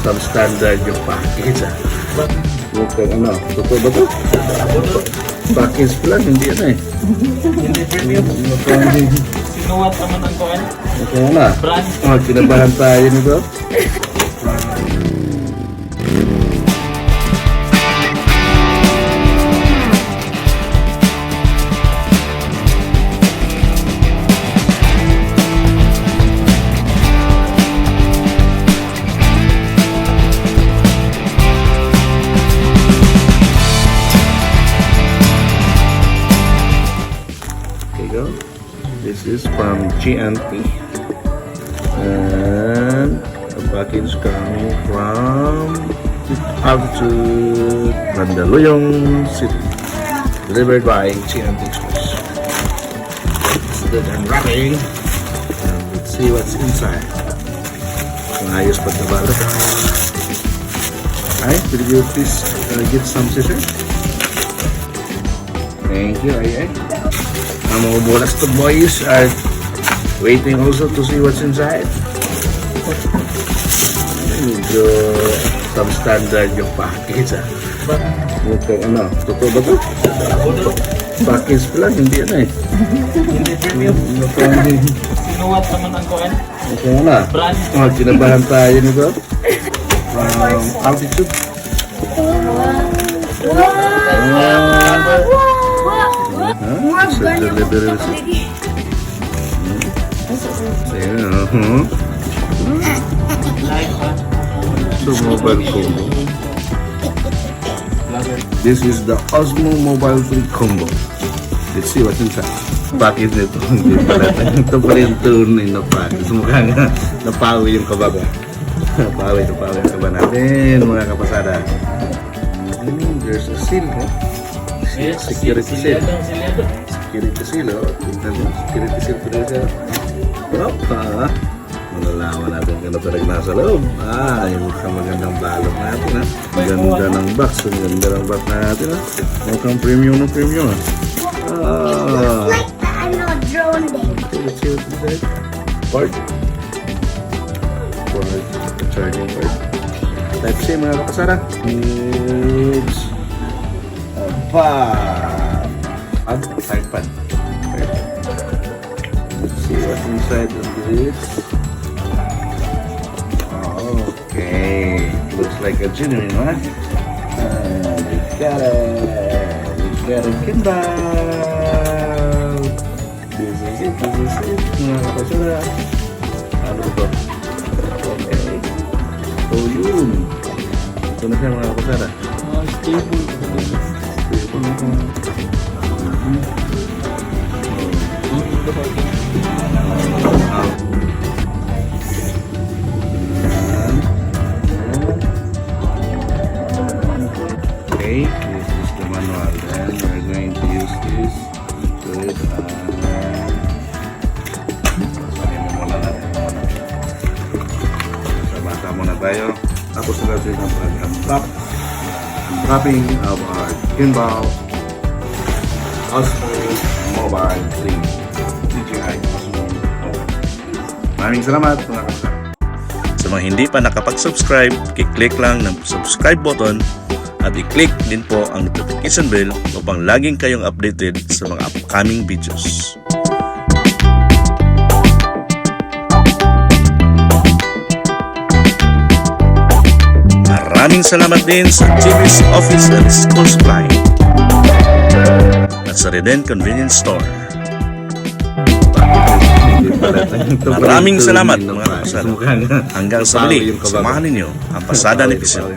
substandard yung package mukhang ano, totoo ba ito? Package pa lang, hindi ano eh. Hindi premium. Sinuwat naman ang kuhan. Mukhang na. Brand. Kinabahan tayo nito. This is from Dji Osmo, and the package coming from Altitude, Mandaluyong City, delivered by Dji Osmo. Let's do the unwrapping and let's see what's inside. Ayos pagkabalot. Alright, could you please get some scissors? Thank you, ay. Ang mga bonus to boys are waiting also to see what's inside. Medyo substandard yung package mukhang ano, totoo ba ito? Package pa lang, hindi ano eh. Hindi premium. Sinuwat naman ang kuhan. Mukhang na. Brand. Kinabahan tayo nito. Altitude. Sa delivery receipt. So mobile combo. This is the Osmo mobile free combo. Let's see what's inside. Package nito. Hindi pala. Ito pala yung tunay na package. Mukha nga napawi yung kaba ko. Napawi yung kaba natin mga kapasada. There's a seal, security seal. Security seal, tingnan mo. Security seal pa rin siya. Opa! Malalaman natin kung ano talaga nasa loob. Yung magandang balot natin Maganda ng box. Ang ganda ng box natin Mukhang premium na premium Like the drone thing. Let's see what's inside. Part. The charging part. Type C mga kapasara. It's side pan. Let's see what's inside of this. Okay, looks like a genuine one. We got a gimbal. This is it. Mga kapasara. Ano ito? Okay. So yun. Ito na siya mga kapasara. Stable. Okay, this is the manual. Then we're going to use this to it. Sa bata muna tayo. Tapos na natin ang unwrapping of our gimbal Osmo Mobile 3 Dji Osmo. Maraming salamat mga kapatid. Sa mga hindi pa nakapag-subscribe, i-click lang ng subscribe button at i-click din po ang notification bell upang laging kayong updated sa mga upcoming videos. Maraming salamat din sa TV's Office and School Supply at sa Reden Convenience Store. Maraming salamat mga kapasada. Hanggang sa muli, samahan ninyo ang pasada ng episode.